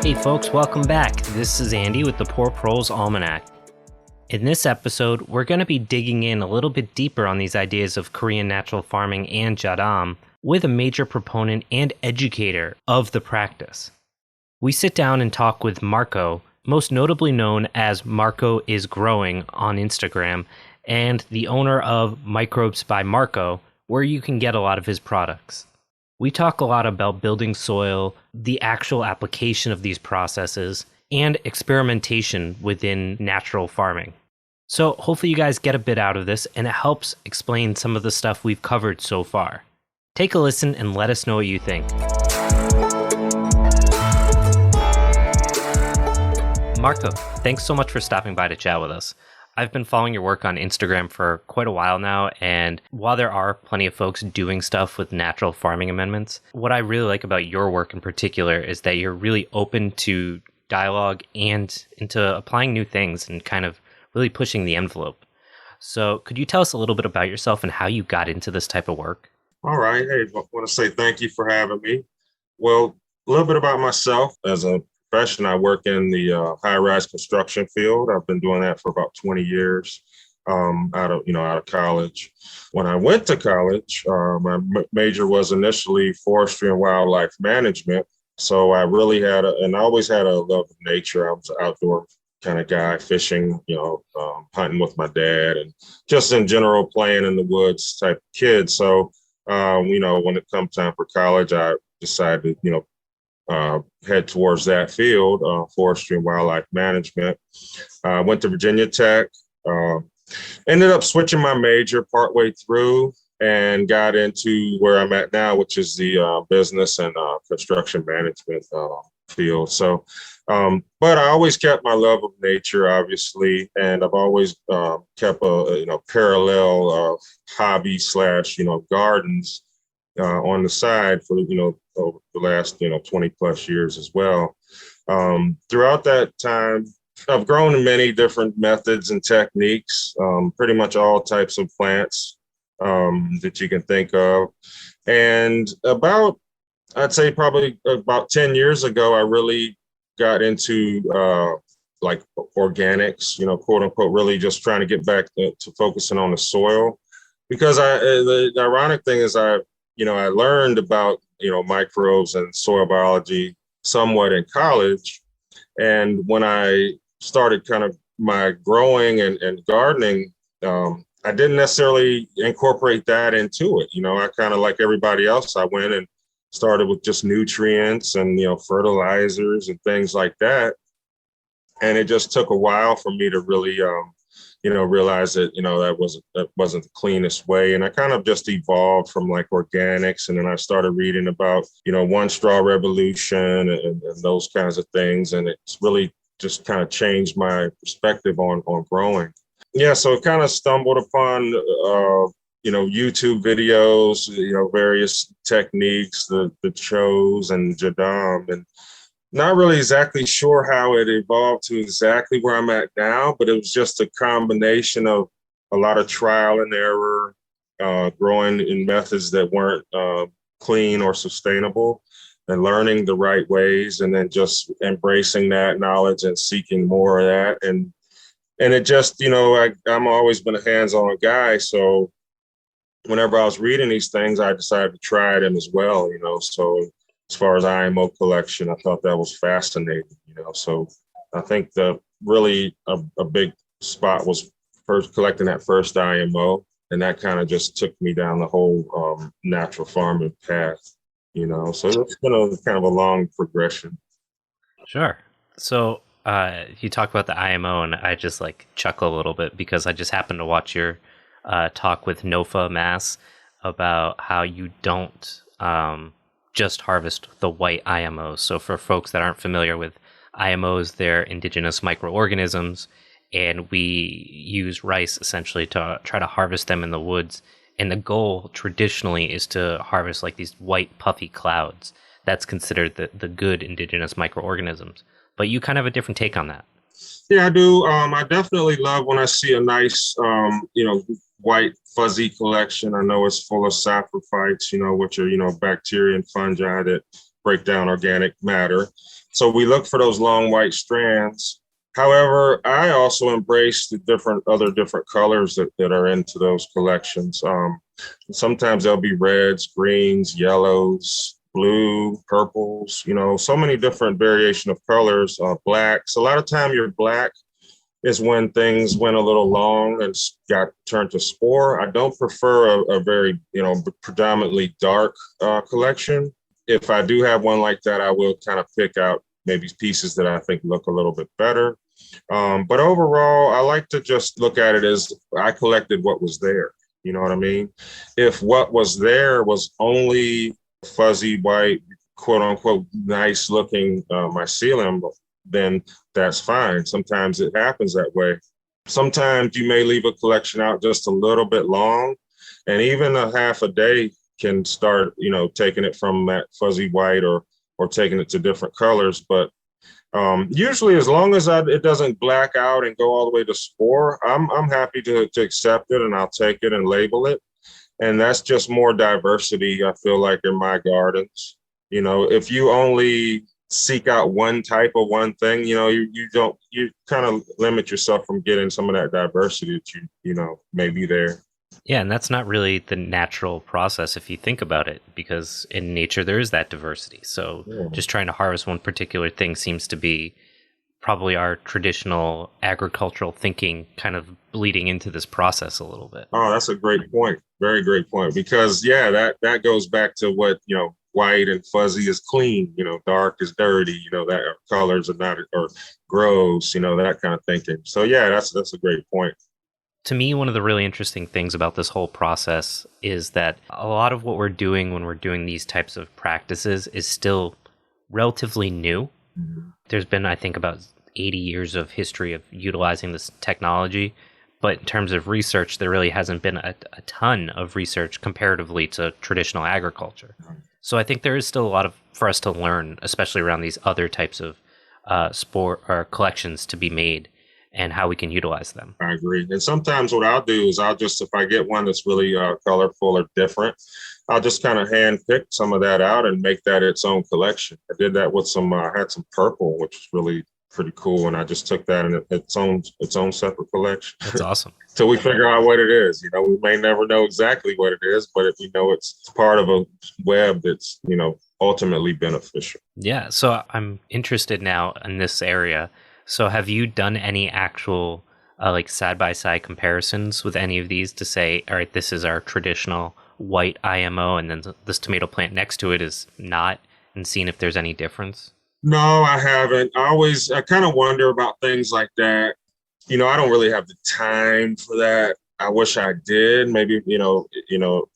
Hey folks, welcome back. This is Andy with the Poor Proles Almanac. In this episode, we're going to be digging in a little bit deeper on these ideas of Korean natural farming and JADAM with a major proponent and educator of the practice. We sit down and talk with Marco, most notably known as Marco is Growing on Instagram, and the owner of Microbes by Marco, where you can get a lot of his products. We talk a lot about building soil, the actual application of these processes, and experimentation within natural farming. So hopefully you guys get a bit out of this, and it helps explain some of the stuff we've covered so far. Take a listen and let us know what you think. Marco, thanks so much for stopping by to chat with us. I've been following your work on Instagram for quite a while now, and while there are plenty of folks doing stuff with natural farming amendments, what I really like about your work in particular is that you're really open to dialogue and into applying new things and kind of really pushing the envelope. So could you tell us a little bit about yourself and how you got into this type of work? All right. Hey, I want to say thank you for having me. Well, a little bit about myself. As a profession, I work in the high-rise construction field. I've been doing that for about 20 years out of college. When I went to college, my major was initially forestry and wildlife management. So I really had I always had a love of nature. I was an outdoor kind of guy, fishing, hunting with my dad, and just in general playing in the woods type kid. So, when it comes time for college, I decided, head towards that field, forestry and wildlife management. Went to Virginia Tech, ended up switching my major partway through and got into where I'm at now, which is the business and construction management field. So, but I always kept my love of nature, obviously, and I've always kept a parallel hobby / gardens on the side for over the last 20 plus years as well. Throughout that time, I've grown in many different methods and techniques, pretty much all types of plants that you can think of, and I'd say probably about 10 years ago, I really got into like organics, quote unquote, really just trying to get back to focusing on the soil. Because the ironic thing is I learned about, microbes and soil biology somewhat in college. And when I started kind of my growing and gardening, I didn't necessarily incorporate that into it. I kind of, like everybody else, I went and started with just nutrients and, fertilizers and things like that. And it just took a while for me to really, realize that, that wasn't the cleanest way. And I kind of just evolved from like organics. And then I started reading about, one straw revolution and those kinds of things. And it's really just kind of changed my perspective on growing. Yeah, so it kind of stumbled upon YouTube videos, various techniques, the shows and JADAM, and not really exactly sure how it evolved to exactly where I'm at now, but it was just a combination of a lot of trial and error, growing in methods that weren't clean or sustainable, and learning the right ways, and then just embracing that knowledge and seeking more of that. And it just, I'm always been a hands-on guy, so whenever I was reading these things, I decided to try them as well, so as far as IMO collection, I thought that was fascinating, so I think really a big spot was first collecting that first IMO, and that kind of just took me down the whole natural farming path, so it's been a kind of a long progression. Sure. So you talk about the IMO, and I just chuckle a little bit because I just happened to watch your talk with Nofa Mass about how you don't just harvest the white IMOs. So for folks that aren't familiar with IMOs, they're indigenous microorganisms, and we use rice essentially to try to harvest them in the woods. And the goal traditionally is to harvest like these white puffy clouds. That's considered the good indigenous microorganisms. But you kind of have a different take on that. Yeah, I do. I definitely love when I see a nice, white fuzzy collection. I know it's full of saprophytes, which are, bacteria and fungi that break down organic matter. So we look for those long white strands. However, I also embrace the different colors that are into those collections. Sometimes there'll be reds, greens, yellows, blue, purples, so many different variation of colors, blacks. A lot of time your black is when things went a little long and got turned to spore. I don't prefer a very, predominantly dark collection. If I do have one like that, I will kind of pick out maybe pieces that I think look a little bit better. But overall, I like to just look at it as I collected what was there. You know what I mean? If what was there was only fuzzy white, quote unquote, nice looking mycelium, then that's fine. Sometimes it happens that way. Sometimes you may leave a collection out just a little bit long, and even a half a day can start, taking it from that fuzzy white or taking it to different colors. But usually, as long as it doesn't black out and go all the way to spore, I'm happy to accept it, and I'll take it and label it. And that's just more diversity, I feel like, in my gardens. If you only seek out one type of one thing, you kind of limit yourself from getting some of that diversity that may be there. Yeah, and that's not really the natural process if you think about it, because in nature there is that diversity. So just trying to harvest one particular thing seems to be probably our traditional agricultural thinking kind of bleeding into this process a little bit. Oh, that's a great point. Very great point. Because that goes back to what, white and fuzzy is clean, dark is dirty, that colors are not, or gross, that kind of thinking. So yeah, that's a great point. To me, one of the really interesting things about this whole process is that a lot of what we're doing when we're doing these types of practices is still relatively new. Mm-hmm. There's been, I think, about 80 years of history of utilizing this technology. But in terms of research, there really hasn't been a ton of research comparatively to traditional agriculture. So I think there is still a lot for us to learn, especially around these other types of spore or collections to be made and how we can utilize them. I agree. And sometimes what I'll do is if I get one that's really colorful or different, I'll just kind of hand pick some of that out and make that its own collection. I did that with I had some purple, which was really pretty cool. And I just took that in its own separate collection. That's awesome. Till we figure out what it is. We may never know exactly what it is, but if we know it's part of a web that's, ultimately beneficial. Yeah. So I'm interested now in this area. So have you done any actual like side-by-side comparisons with any of these to say, all right, this is our traditional white IMO and then this tomato plant next to it is not, and seeing if there's any difference? No, I haven't. I kind of wonder about things like that. I don't really have the time for that. I wish I did. Maybe,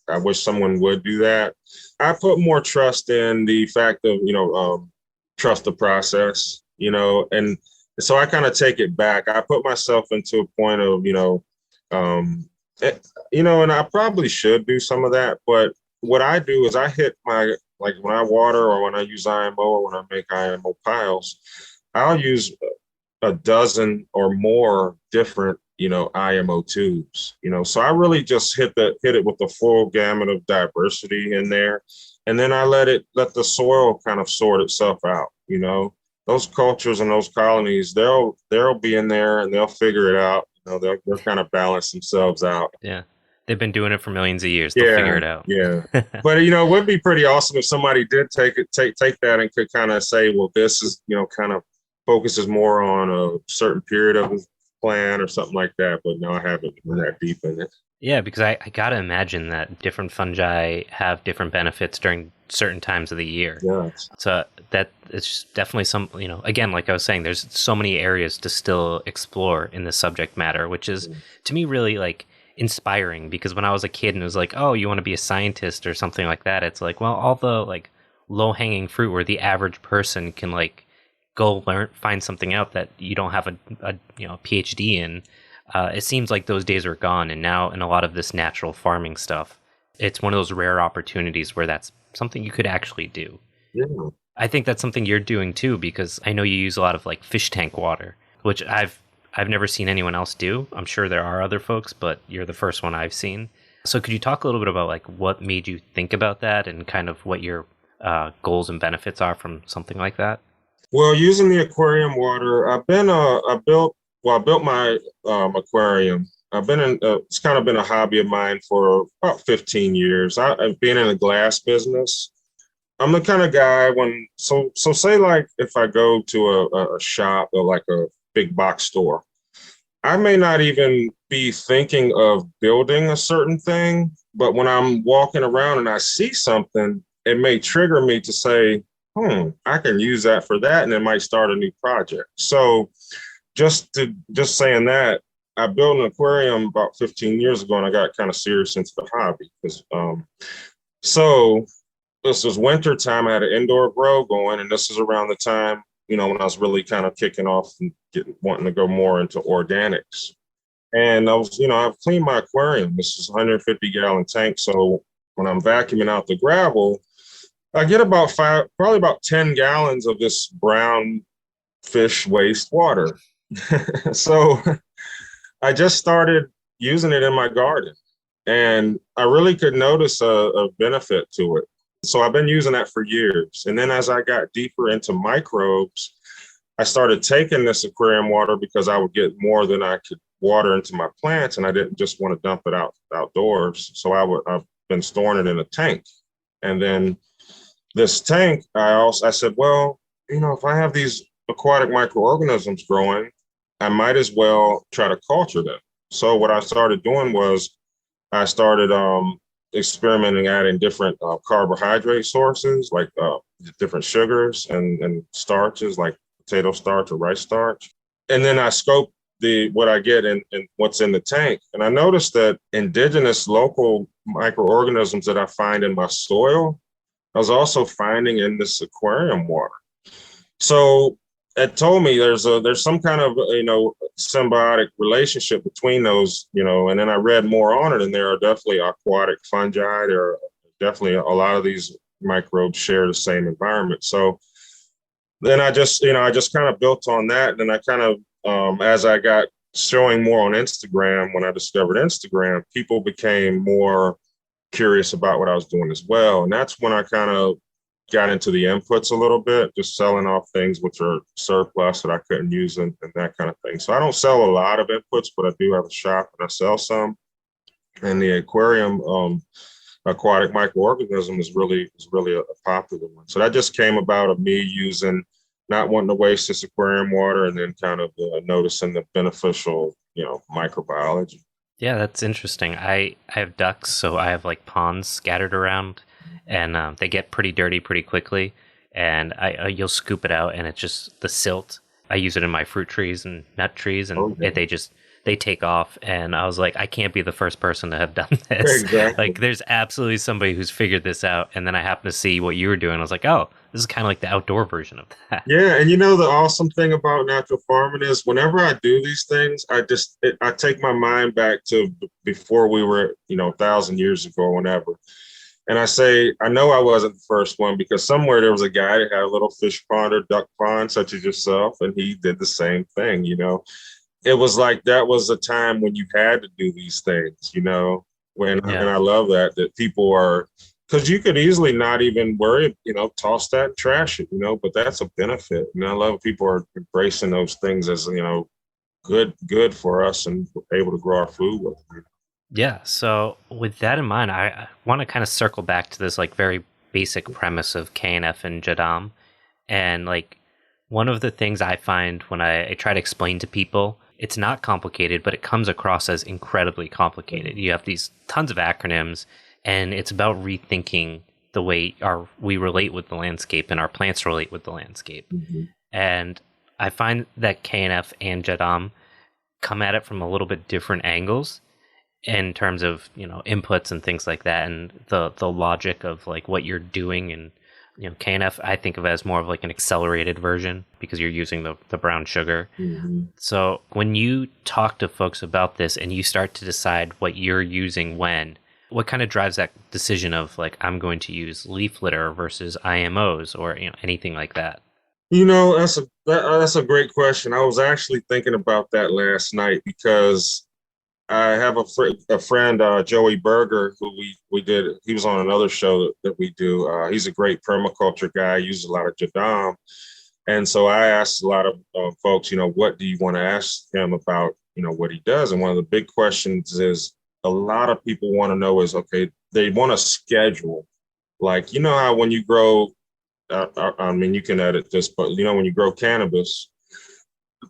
I wish someone would do that. I put more trust in the fact of, trust the process, and so I kind of take it back. I put myself into a point of, and I probably should do some of that. But what I do is I hit like when I water or when I use IMO or when I make IMO piles, I'll use a dozen or more different, IMO tubes, so I really just hit it with the full gamut of diversity in there. And then I let the soil kind of sort itself out, those cultures and those colonies, they'll be in there and they'll figure it out. They'll kind of balance themselves out. Yeah. They've been doing it for millions of years. They'll figure it out. Yeah. But, it would be pretty awesome if somebody did take that and could kind of say, well, this is, kind of focuses more on a certain period of the plan or something like that. But no, I haven't been that deep in it. Yeah, because I got to imagine that different fungi have different benefits during certain times of the year. Yeah. So that it's definitely some, again, like I was saying, there's so many areas to still explore in the subject matter, which is to me really like inspiring, because when I was a kid and it was like, oh, you want to be a scientist or something like that, it's like, well, all the like low hanging fruit where the average person can like go find something out that you don't have a PhD in. It seems like those days are gone, and now in a lot of this natural farming stuff, it's one of those rare opportunities where that's something you could actually do. Yeah. I think that's something you're doing too, because I know you use a lot of like fish tank water, which I've never seen anyone else do. I'm sure there are other folks, but you're the first one I've seen. So could you talk a little bit about like what made you think about that and kind of what your goals and benefits are from something like that? Well, using the aquarium water, I built my aquarium. It's kind of been a hobby of mine for about 15 years. I've been in the glass business. I'm the kind of guy so say like if I go to a shop or like a big box store, I may not even be thinking of building a certain thing, but when I'm walking around and I see something, it may trigger me to say, I can use that for that, and it might start a new project. So just saying that, I built an aquarium about 15 years ago, and I got kind of serious into the hobby because so this was winter time. I had an indoor grow going, and this is around the time, when I was really kind of kicking off and wanting to go more into organics. And I've cleaned my aquarium. This is a 150-gallon tank. So when I'm vacuuming out the gravel, I get probably about 10 gallons of this brown fish waste water. So I just started using it in my garden, and I really could notice a benefit to it. So I've been using that for years. And then as I got deeper into microbes, I started taking this aquarium water because I would get more than I could water into my plants, and I didn't just want to dump it outdoors. So I've been storing it in a tank. And then this tank, I said, well, if I have these aquatic microorganisms growing, I might as well try to culture them. So what I started doing was I started experimenting adding different carbohydrate sources, like different sugars and starches, like potato starch or rice starch. And then I scoped what I get and what's in the tank. And I noticed that indigenous local microorganisms that I find in my soil, I was also finding in this aquarium water. So it told me there's some kind of symbiotic relationship between those, and then I read more on it, and there are definitely aquatic fungi. There are definitely a lot of these microbes share the same environment. So then I just kind of built on that. And then I kind of as I got showing more on Instagram, when I discovered Instagram, people became more curious about what I was doing as well. And that's when I kind of got into the inputs a little bit, just selling off things which are surplus that I couldn't use and that kind of thing. So I don't sell a lot of inputs, but I do have a shop and I sell some. And the aquarium aquatic microorganism is really a popular one. So that just came about of me using not wanting to waste this aquarium water, and then kind of noticing the beneficial, microbiology. Yeah, that's interesting. I have ducks, so I have like ponds scattered around, and they get pretty dirty pretty quickly. And you'll scoop it out, and it's just the silt. I use it in my fruit trees and nut trees, and Oh, yeah. they take off. And I was like, I can't be the first person to have done this. Exactly. Like, there's absolutely somebody who's figured this out. And then I happened to see what you were doing. I was like, oh, this is kind of like the outdoor version of that. Yeah, and the awesome thing about natural farming is whenever I do these things, I take my mind back to before we were, 1,000 years ago, whenever. And I say, I know I wasn't the first one because somewhere there was a guy that had a little fish pond or duck pond, such as yourself, and he did the same thing. It was like that was a time when you had to do these things, and Yeah. I love that people are, because you could easily not even worry, toss that, trash it, but that's a benefit. And I love people are embracing those things as, good for us and able to grow our food with. Yeah. So with that in mind, I want to kind of circle back to this like very basic premise of KNF and JADAM. And like one of the things I find when I try to explain to people, it's not complicated, but it comes across as incredibly complicated. You have these tons of acronyms, and it's about rethinking the way we relate with the landscape and our plants relate with the landscape. Mm-hmm. And I find that KNF and JADAM come at it from a little bit different angles in terms of inputs and things like that, and the logic of like what you're doing. And KNF I think of as more of like an accelerated version because you're using the brown sugar. Mm-hmm. So when you talk to folks about this and you start to decide what you're using what kind of drives that decision of like I'm going to use leaf litter versus IMOs or anything like that? That's a great question. I was actually thinking about that last night because I have a friend, Joey Berger, who we did. He was on another show that we do. He's a great permaculture guy. Uses a lot of Jadam, And so I asked a lot of folks, what do you want to ask him about, what he does? And one of the big questions is a lot of people want to know is, okay, they want a schedule. Like, how when you grow, I mean, you can edit this, but, when you grow cannabis,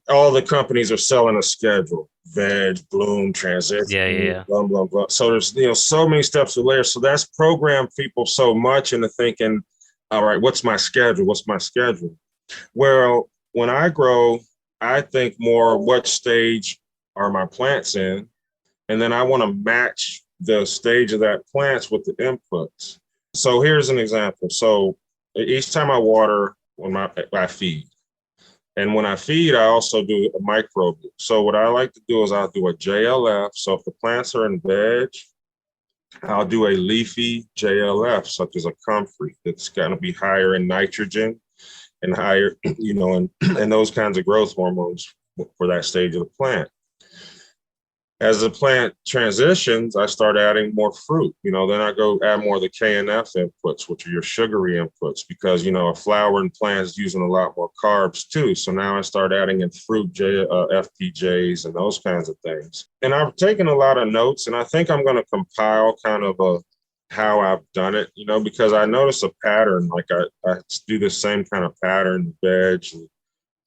all the companies are selling a schedule: veg, bloom, transition, blah, blah, blah. So there's, so many steps to layer. So that's programmed people so much into thinking, all right, what's my schedule? What's my schedule? Well, when I grow, I think more what stage are my plants in? And then I want to match the stage of that plants with the inputs. So here's an example. So each time I water, I feed. And when I feed, I also do a microbe. So what I like to do is I'll do a JLF. So if the plants are in veg, I'll do a leafy JLF, such as a comfrey, that's going to be higher in nitrogen and higher, and those kinds of growth hormones for that stage of the plant. As the plant transitions, I start adding more fruit. Then I go add more of the KNF inputs, which are your sugary inputs, because, a flowering plant is using a lot more carbs too. So now I start adding in fruit, FPJs, and those kinds of things. And I've taken a lot of notes, and I think I'm going to compile kind of how I've done it, because I notice a pattern. Like I do the same kind of pattern, veg,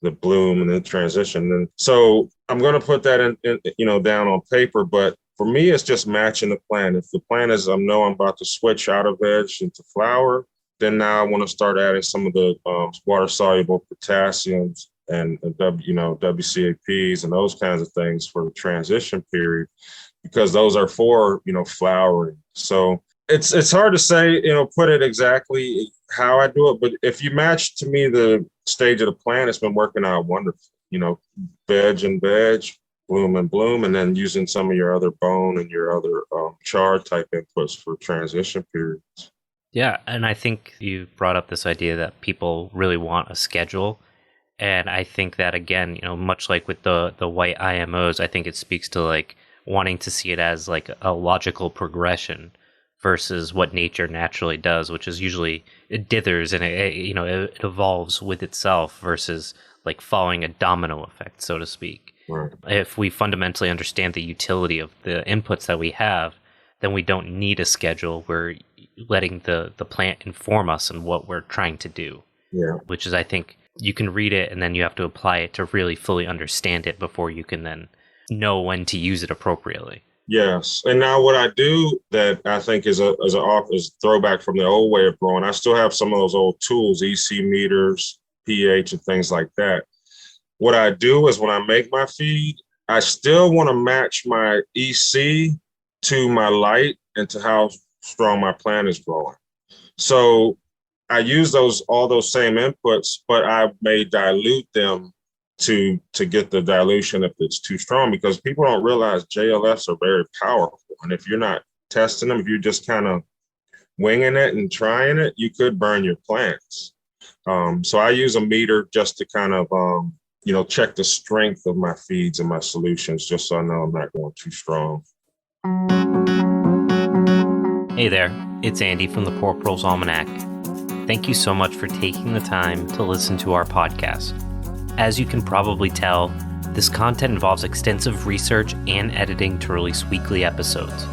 the bloom, and the transition. And so I'm going to put that in down on paper. But for me, it's just matching the plant. If the plant is, I'm about to switch out of veg into flower, then now I want to start adding some of the water soluble potassiums and WCAPs and those kinds of things for the transition period, because those are for flowering. So it's hard to say, put it exactly how I do it. But if you match to me the stage of the plant, it's been working out wonderful. Veg and veg, bloom and bloom, and then using some of your other bone and your other char type inputs for transition periods. Yeah, and I think you brought up this idea that people really want a schedule. And I think that, again, much like with the white IMOs, I think it speaks to like wanting to see it as like a logical progression versus what nature naturally does, which is usually it dithers and it evolves with itself versus like following a domino effect, so to speak. Right. If we fundamentally understand the utility of the inputs that we have, then we don't need a schedule. We're letting the plant inform us on what we're trying to do. Yeah. Which is, I think, you can read it and then you have to apply it to really fully understand it before you can then know when to use it appropriately. Yes. And now what I do that I think is a throwback from the old way of growing, I still have some of those old tools, EC meters, pH, and things like that. What I do is when I make my feed, I still want to match my EC to my light and to how strong my plant is growing. So I use all those same inputs, but I may dilute them to get the dilution if it's too strong, because people don't realize JLFs are very powerful. And if you're not testing them, if you're just kind of winging it and trying it, you could burn your plants. So I use a meter just to kind of, check the strength of my feeds and my solutions, just so I know I'm not going too strong. Hey there, it's Andy from the Poor Proles Almanac. Thank you so much for taking the time to listen to our podcast. As you can probably tell, this content involves extensive research and editing to release weekly episodes.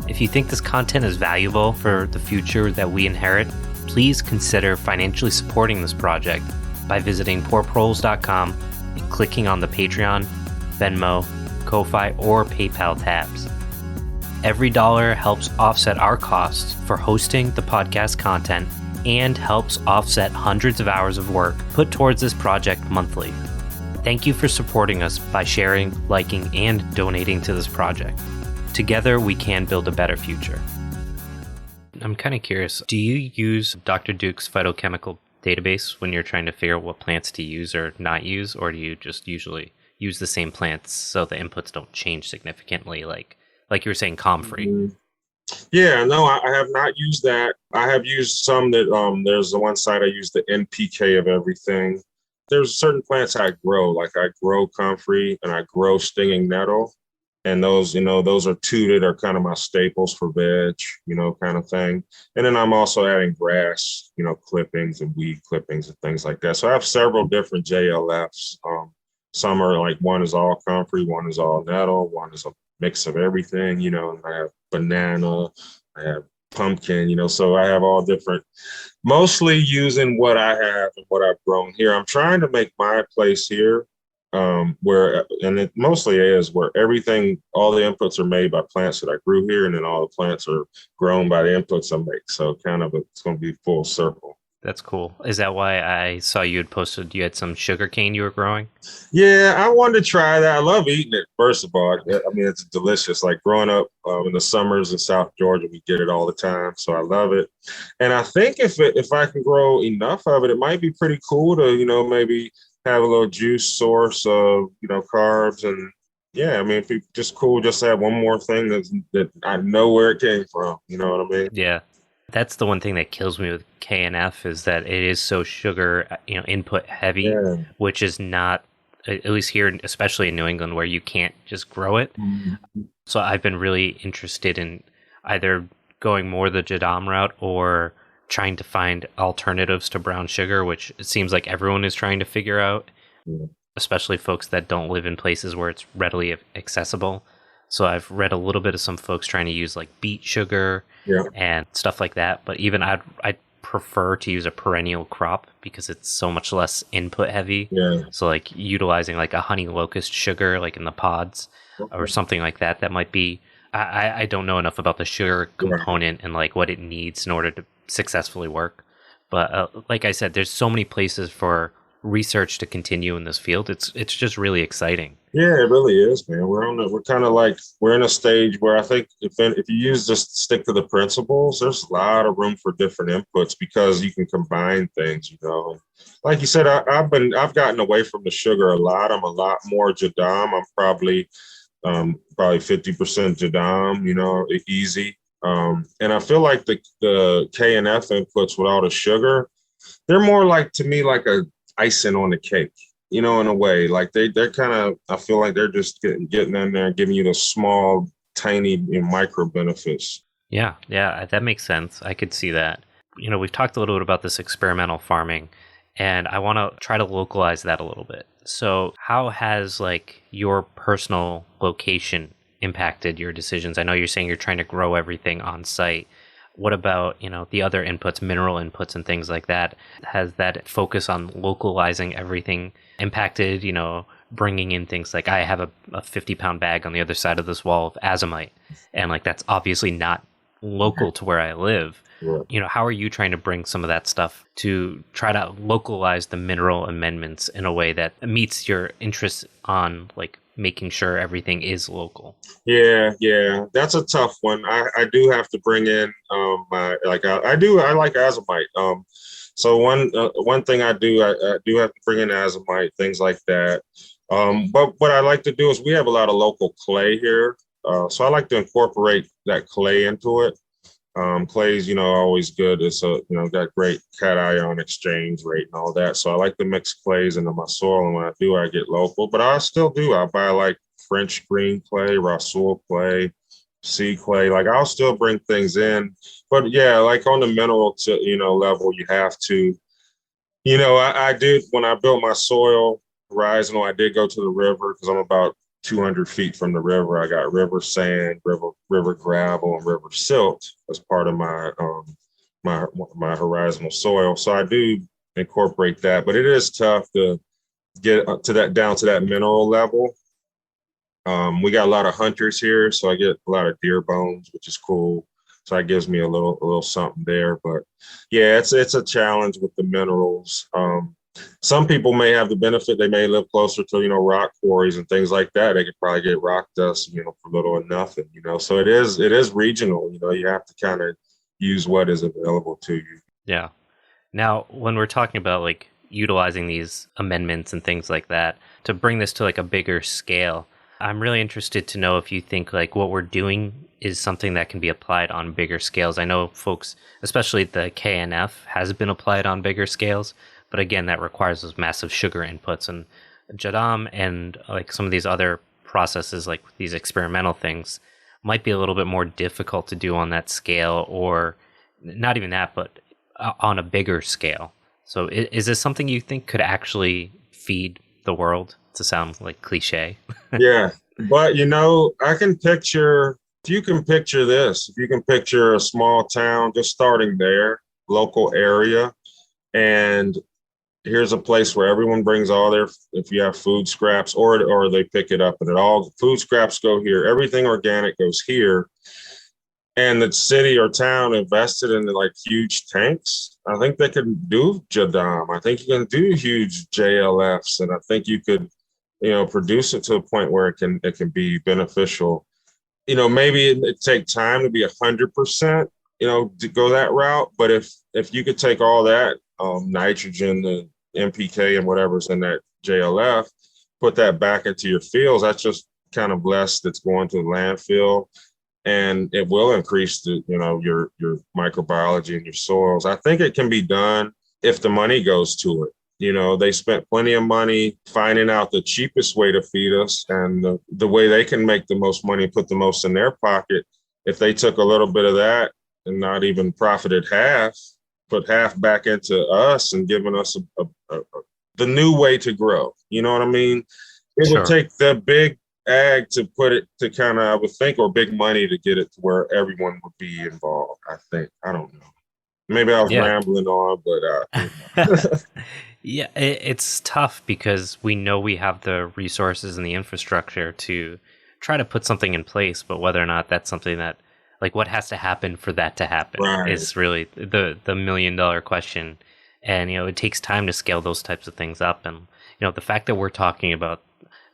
If you think this content is valuable for the future that we inherit, please consider financially supporting this project by visiting poorproles.com and clicking on the Patreon, Venmo, Ko-Fi, or PayPal tabs. Every dollar helps offset our costs for hosting the podcast content and helps offset hundreds of hours of work put towards this project monthly. Thank you for supporting us by sharing, liking, and donating to this project. Together, we can build a better future. I'm kind of curious, do you use Dr. Duke's phytochemical database when you're trying to figure out what plants to use or not use, or do you just usually use the same plants so the inputs don't change significantly, like you were saying, comfrey? Mm-hmm. Yeah, no, I have not used that. I have used some that there's the one site I use the NPK of everything. There's certain plants I grow, like I grow comfrey and I grow stinging nettle. And those, those are two that are kind of my staples for veg, kind of thing. And then I'm also adding grass, clippings and weed clippings and things like that. So I have several different JLFs. Some are like, one is all comfrey, one is all nettle, one is a mix of everything, and I have banana, I have pumpkin, so I have all different, mostly using what I have and what I've grown here. I'm trying to make my place here where, and it mostly is where everything, all the inputs are made by plants that I grew here, and then all the plants are grown by the inputs I make. So kind of it's going to be full circle. That's cool. Is that why I saw you had posted you had some sugar cane you were growing? Yeah, I wanted to try that. I love eating it, first of all. I mean, it's delicious. Like growing up in the summers in South Georgia, we get it all the time. So I love it. And I think if I can grow enough of it, it might be pretty cool to, maybe have a little juice source of, carbs. And yeah, I mean, if it's just cool just to have one more thing that I know where it came from. You know what I mean? Yeah. That's the one thing that kills me with KNF is that it is so sugar, input heavy, Yeah. which is not, at least here, especially in New England, where you can't just grow it. Mm-hmm. So I've been really interested in either going more the JADAM route or trying to find alternatives to brown sugar, which it seems like everyone is trying to figure out, Yeah. especially folks that don't live in places where it's readily accessible. So I've read a little bit of some folks trying to use like beet sugar and stuff like that. But even I'd prefer to use a perennial crop because it's so much less input heavy. Yeah. So like utilizing like a honey locust sugar, like in the pods or something like that, that might be, I don't know enough about the sugar component and like what it needs in order to successfully work. But like I said, there's so many places for research to continue in this field. It's just really exciting. Yeah, it really is, man. We're kind of like we're in a stage where I think if you just stick to the principles, there's a lot of room for different inputs because you can combine things. Like you said, I've gotten away from the sugar a lot. I'm a lot more JADAM. I'm probably 50% JADAM. Easy. And I feel like the K and F inputs with all the sugar, they're more like to me like a icing on the cake. In a way, like they're kind of, I feel like they're just getting in there and giving you the small, tiny micro benefits. Yeah, that makes sense. I could see that. We've talked a little bit about this experimental farming, and I want to try to localize that a little bit. So how has like your personal location impacted your decisions? I know you're saying you're trying to grow everything on site. What about, the other inputs, mineral inputs and things like that? Has that focus on localizing everything impacted, bringing in things like I have a 50-pound bag on the other side of this wall of azomite, and like that's obviously not local to where I live. Yeah. How are you trying to bring some of that stuff to try to localize the mineral amendments in a way that meets your interests on like making sure everything is local? Yeah, that's a tough one. I do have to bring in my I like azomite. So one thing I do have to bring in azomite, things like that. But what I like to do is we have a lot of local clay here, so I like to incorporate that clay into it. Clay's, always good. It's got great cation exchange rate and all that. So I like to mix clays into my soil. And when I do, I get local, but I still do. I buy like French green clay, Rasool clay, sea clay. Like I'll still bring things in, but yeah, like on the mineral level, you have to, I did, when I built my soil horizontal, I did go to the river because I'm about 200 feet from the river. I got river sand, river gravel, and river silt as part of my my horizontal soil. So I do incorporate that, but it is tough to get down to that mineral level. We got a lot of hunters here, so I get a lot of deer bones, which is cool. So that gives me a little something there. But yeah, it's a challenge with the minerals. Some people may have the benefit, they may live closer to, rock quarries and things like that. They could probably get rock dust, for little or nothing, So it is regional, you have to kind of use what is available to you. Yeah. Now, when we're talking about like utilizing these amendments and things like that to bring this to like a bigger scale, I'm really interested to know if you think like what we're doing is something that can be applied on bigger scales. I know folks, especially the KNF, has been applied on bigger scales. But again, that requires those massive sugar inputs, and JADAM and like some of these other processes like these experimental things might be a little bit more difficult to do on that scale, or not even that, but on a bigger scale. So is this something you think could actually feed the world, to sound like cliche? Yeah. But, I can picture, if you can picture this, if you can picture a small town, just starting there, local area, and here's a place where everyone brings all their, if you have food scraps, or they pick it up, and it all food scraps go here, everything organic goes here, and the city or town invested in like huge tanks. I think they can do JADAM. I think you can do huge JLFs, and I think you could, produce it to a point where it can be beneficial. Maybe it take time to be 100%, to go that route. But if you could take all that nitrogen, the NPK, and whatever's in that JLF, put that back into your fields, that's just kind of less that's going to the landfill, and it will increase the your microbiology in your soils. I think it can be done if the money goes to it. They spent plenty of money finding out the cheapest way to feed us, and the way they can make the most money, put the most in their pocket. If they took a little bit of that and not even profited half, put half back into us and given us the new way to grow. You know what I mean? It Sure. would take the big ag to put it to kind of, I would think, or big money to get it to where everyone would be involved. I think. I don't know. Maybe I was Yeah. rambling on, but Yeah, it's tough because we know we have the resources and the infrastructure to try to put something in place, but whether or not that's something that, like, what has to happen for that to happen Right. is really the $1 million question. And, it takes time to scale those types of things up. And, the fact that we're talking about,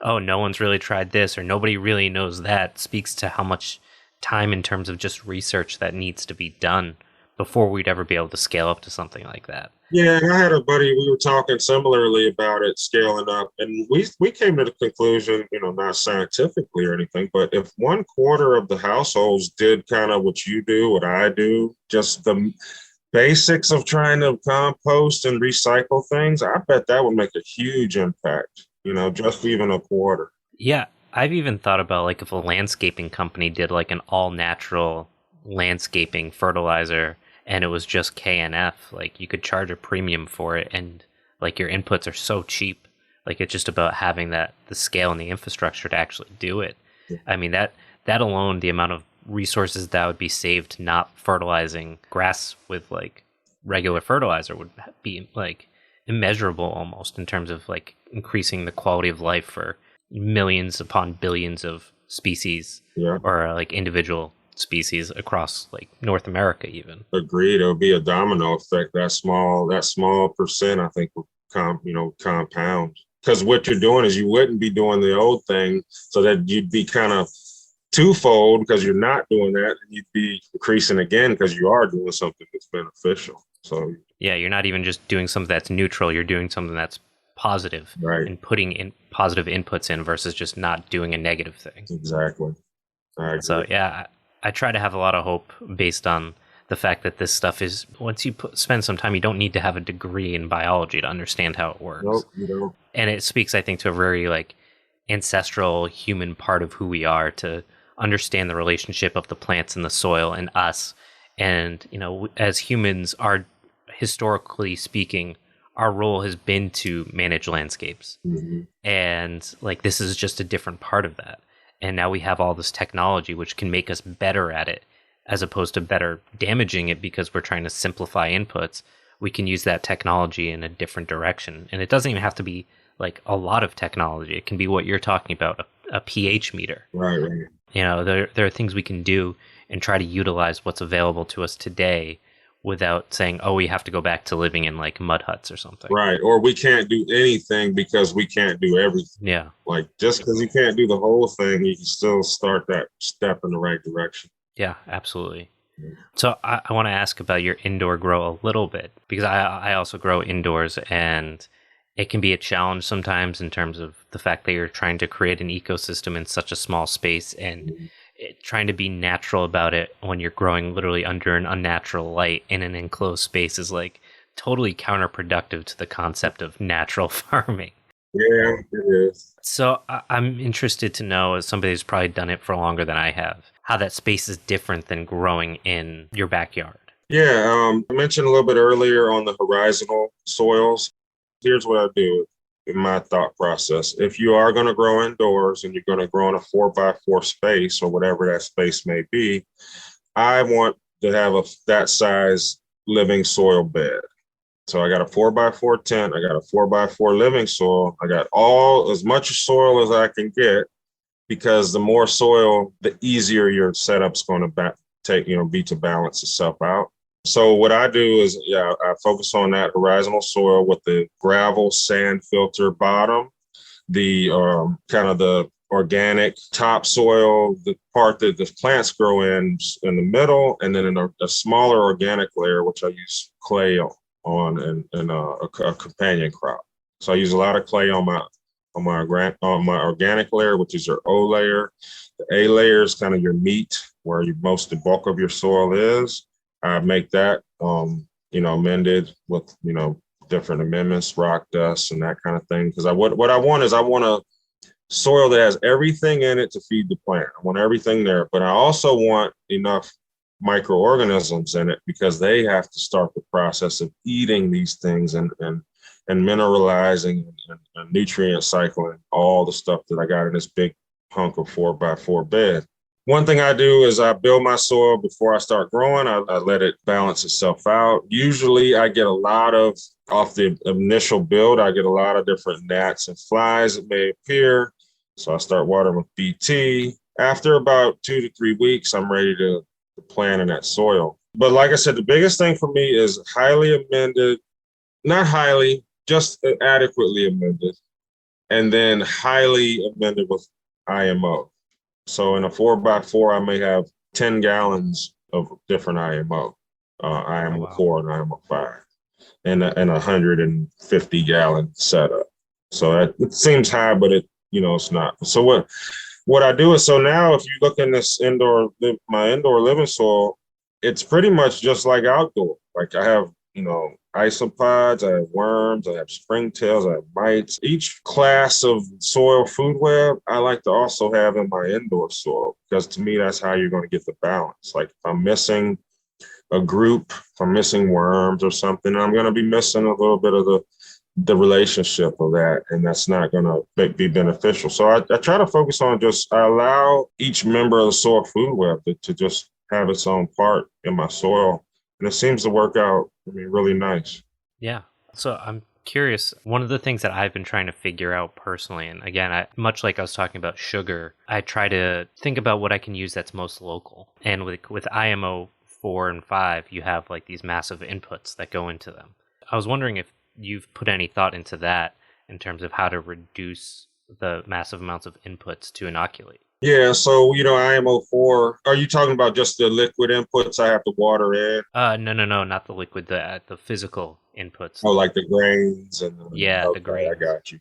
oh, no one's really tried this or nobody really knows that, speaks to how much time in terms of just research that needs to be done before we'd ever be able to scale up to something like that. Yeah, and I had a buddy, we were talking similarly about it scaling up, and we came to the conclusion, not scientifically or anything, but if 1/4 of the households did kind of what you do, what I do, just the basics of trying to compost and recycle things, I bet that would make a huge impact, just even 1/4. Yeah, I've even thought about, like, if a landscaping company did like an all natural landscaping fertilizer and it was just KNF, like, you could charge a premium for it, and like your inputs are so cheap. Like, it's just about having the scale and the infrastructure to actually do it. Yeah. I mean, that alone, the amount of resources that would be saved not fertilizing grass with like regular fertilizer would be like immeasurable almost, in terms of like increasing the quality of life for millions upon billions of species. Yeah. Or like individual species across like North America even. Agreed. It would be a domino effect. That small percent, I think, would compound. Because what you're doing is you wouldn't be doing the old thing, so that you'd be kind of twofold because you're not doing that, and you'd be increasing again because you are doing something that's beneficial. So yeah, you're not even just doing something that's neutral, you're doing something that's positive, right, and putting in positive inputs in versus just not doing a negative thing. Exactly. So yeah, I try to have a lot of hope based on the fact that this stuff is, once you spend some time, you don't need to have a degree in biology to understand how it works. Nope, you don't. And it speaks, I think, to a very like ancestral human part of who we are, to understand the relationship of the plants and the soil and us. And, as humans are, historically speaking, our role has been to manage landscapes. Mm-hmm. And like, this is just a different part of that. And now we have all this technology which can make us better at it, as opposed to better damaging it because we're trying to simplify inputs. We can use that technology in a different direction. And it doesn't even have to be like a lot of technology. It can be what you're talking about, a pH meter. Right. There are things we can do and try to utilize what's available to us today without saying, oh, we have to go back to living in like mud huts or something. Right. Or we can't do anything because we can't do everything. Yeah. Like, just because you can't do the whole thing, you can still start that step in the right direction. Yeah, absolutely. Yeah. So I want to ask about your indoor grow a little bit, because I also grow indoors, and it can be a challenge sometimes in terms of the fact that you're trying to create an ecosystem in such a small space, and trying to be natural about it when you're growing literally under an unnatural light in an enclosed space is like totally counterproductive to the concept of natural farming. Yeah, it is. So I'm interested to know, as somebody who's probably done it for longer than I have, how that space is different than growing in your backyard. Yeah, I mentioned a little bit earlier on the horizontal soils. Here's what I do in my thought process. If you are going to grow indoors and you're going to grow in a 4x4 space or whatever that space may be, I want to have that size living soil bed. So I got a 4x4 tent. I got a 4x4 living soil. I got all as much soil as I can get because the more soil, the easier your setup's going to be to balance itself out. So what I do is, I focus on that horizontal soil with the gravel sand filter bottom, the kind of the organic topsoil, the part that the plants grow in the middle, and then in a smaller organic layer, which I use clay on and a companion crop. So I use a lot of clay on my organic layer, which is your O layer. The A layer is kind of your meat, where the bulk of your soil is. I make that amended with different amendments, rock dust, and that kind of thing. Because what I want is I want a soil that has everything in it to feed the plant. I want everything there, but I also want enough microorganisms in it because they have to start the process of eating these things and mineralizing and nutrient cycling all the stuff that I got in this big hunk of 4x4 bed. One thing I do is I build my soil before I start growing. I let it balance itself out. Usually I get a lot of, off the initial build, I get a lot of different gnats and flies that may appear. So I start watering with BT. After about 2 to 3 weeks, I'm ready to plant in that soil. But like I said, the biggest thing for me is highly amended, not highly, just adequately amended, and then highly amended with IMO. So in a 4x4, I may have 10 gallons of different IMO, IMO 4 and IMO 5, and a 150 gallon setup. So it seems high, but it's not. So what I do is, so now if you look in this my indoor living soil, it's pretty much just like outdoor. Like I have, isopods, I have worms, I have springtails, I have mites. Each class of soil food web, I like to also have in my indoor soil because to me, that's how you're going to get the balance. Like if I'm missing a group, if I'm missing worms or something, I'm going to be missing a little bit of the relationship of that, and that's not going to be beneficial. So I try to focus on I allow each member of the soil food web to just have its own part in my soil, and it seems to work out, really nice. Yeah. So I'm curious. One of the things that I've been trying to figure out personally, and again, much like I was talking about sugar, I try to think about what I can use that's most local. And with IMO 4 and 5, you have like these massive inputs that go into them. I was wondering if you've put any thought into that in terms of how to reduce the massive amounts of inputs to inoculate. Yeah, so IMO 4. Are you talking about just the liquid inputs I have to water in? No, not the liquid, the physical inputs. Oh, like the grains Yeah, the okay, I grains. got you.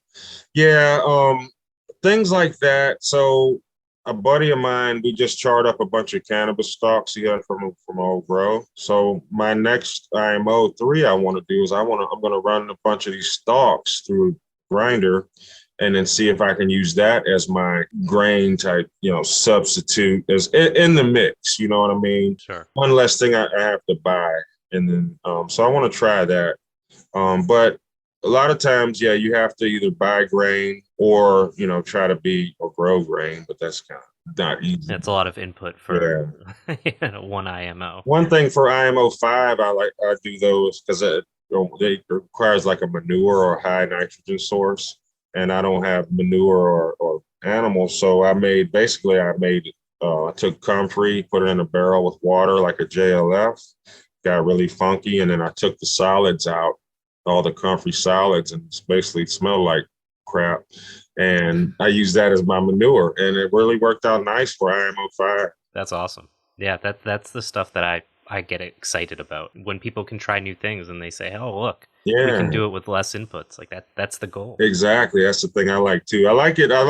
Yeah, things like that. So a buddy of mine, we just charred up a bunch of cannabis stalks he had from Old Grow. So my next IMO 3 I want to do is I'm gonna run a bunch of these stalks through a grinder and then see if I can use that as my grain type, substitute as in the mix. You know what I mean? Sure. One less thing I have to buy, and then so I want to try that. But a lot of times, yeah, you have to either buy grain or try to be or grow grain, but that's kind of not easy. That's a lot of input Yeah. for one IMO. One thing for IMO 5, I do those because it requires like a manure or high nitrogen source, and I don't have manure or animals, so I took comfrey, put it in a barrel with water like a JLF, got really funky, and then I took the solids out, all the comfrey solids, and it's basically smelled like crap. And I used that as my manure, and it really worked out nice for IMO 5. That's awesome. Yeah, that's the stuff that I get excited about. When people can try new things and they say, "Oh, look, we can Yeah, do it with less inputs." Like that's the goal. exactly. That's the thing I like too. I like it. I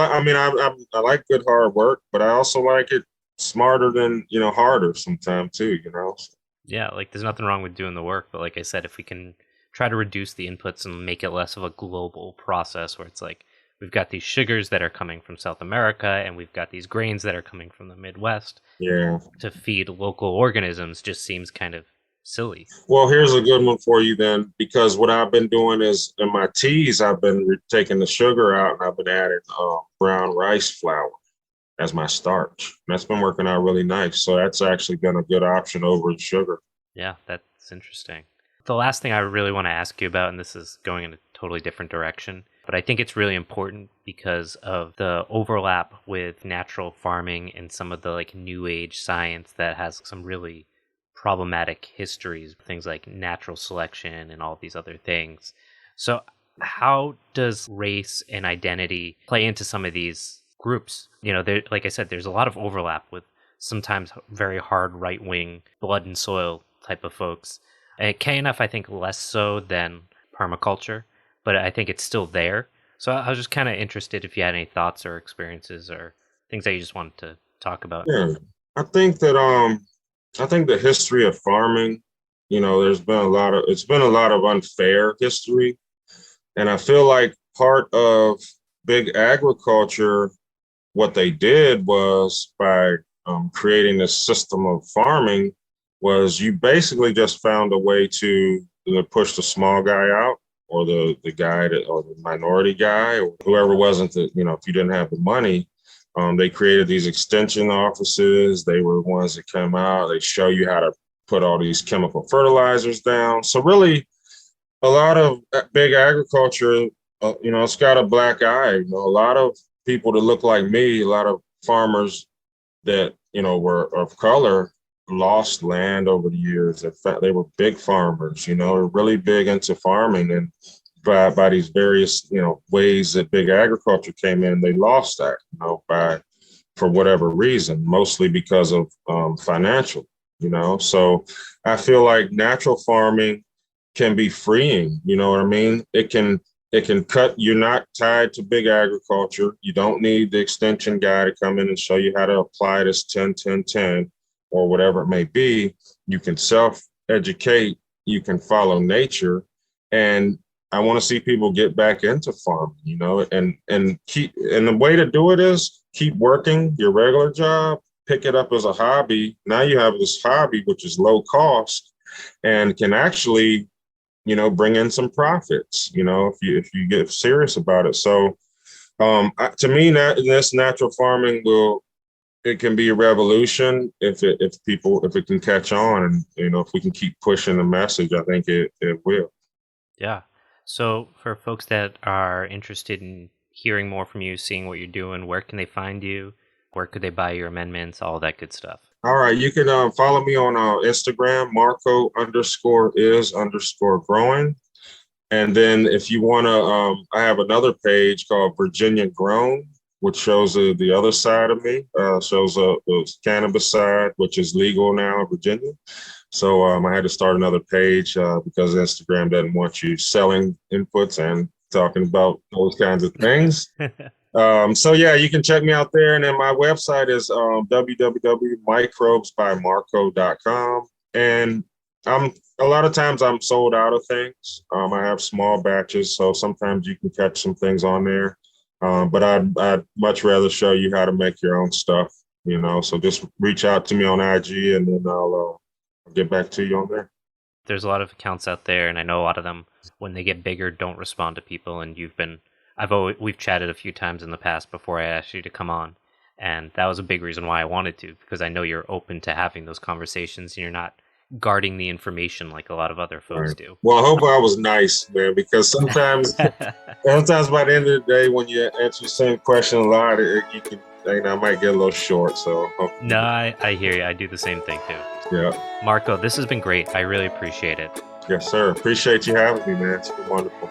like good hard work, but I also like it smarter than harder sometimes too. Yeah, like there's nothing wrong with doing the work, but like I said, if we can try to reduce the inputs and make it less of a global process where it's like we've got these sugars that are coming from South America, and we've got these grains that are coming from the Midwest. Yeah. To feed local organisms just seems kind of silly. Well, here's a good one for you then, because what I've been doing is in my teas, I've been taking the sugar out and I've been adding brown rice flour as my starch. That's been working out really nice. So that's actually been a good option over the sugar. Yeah, that's interesting. The last thing I really want to ask you about, and this is going in a totally different direction, but I think it's really important because of the overlap with natural farming and some of the like new age science that has some really problematic histories, things like natural selection and all these other things. So how does race and identity play into some of these groups? You know, like I said, there's a lot of overlap with sometimes very hard right-wing blood and soil type of folks. And KNF, I think, less so than permaculture, but I think it's still there. So I was just kind of interested if you had any thoughts or experiences or things that you just wanted to talk about. Yeah, I think that I think the history of farming, there's been it's been a lot of unfair history. And I feel like part of big agriculture, what they did was by creating this system of farming was you basically just found a way to push the small guy out, or the guy or the minority guy, or whoever wasn't if you didn't have the money. They created these extension offices. They were the ones that come out. They show you how to put all these chemical fertilizers down. So really, a lot of big agriculture, it's got a black eye. A lot of people that look like me, a lot of farmers that, were of color, lost land over the years. In fact, they were big farmers, really big into farming. And by these various, ways that big agriculture came in, they lost that, for whatever reason, mostly because of financial, So I feel like natural farming can be freeing, you know what I mean? It can cut, you're not tied to big agriculture. You don't need the extension guy to come in and show you how to apply this 10-10-10 or whatever it may be. You can self-educate, you can follow nature. And I want to see people get back into farming, and the way to do it is keep working your regular job, pick it up as a hobby. Now you have this hobby, which is low cost and can actually, bring in some profits, if you get serious about it. So to me, this natural farming it can be a revolution if it can catch on, and if we can keep pushing the message, I think it will. Yeah. So for folks that are interested in hearing more from you, seeing what you're doing, where can they find you? Where could they buy your amendments? All that good stuff. All right. You can follow me on Instagram, Marco_is_growing. And then if you want to, I have another page called Virginia Grown, which shows the other side of me, shows the cannabis side, which is legal now in Virginia. So I had to start another page because Instagram doesn't want you selling inputs and talking about those kinds of things. So yeah, you can check me out there. And then my website is www.microbesbymarco.com. And a lot of times I'm sold out of things. I have small batches, so sometimes you can catch some things on there. But I'd much rather show you how to make your own stuff, so just reach out to me on IG and then I'll get back to you on there. There's a lot of accounts out there, and I know a lot of them, when they get bigger, don't respond to people. And we've chatted a few times in the past before I asked you to come on, and that was a big reason why I wanted to, because I know you're open to having those conversations and you're not guarding the information like a lot of other folks do. Well, I hope I was nice, man, because sometimes by the end of the day, when you answer the same question a lot, I might get a little short. So no, I hear you. I do the same thing too. Yeah. Marco, this has been great. I really appreciate it. Yes, sir. Appreciate you having me, man. It's been wonderful.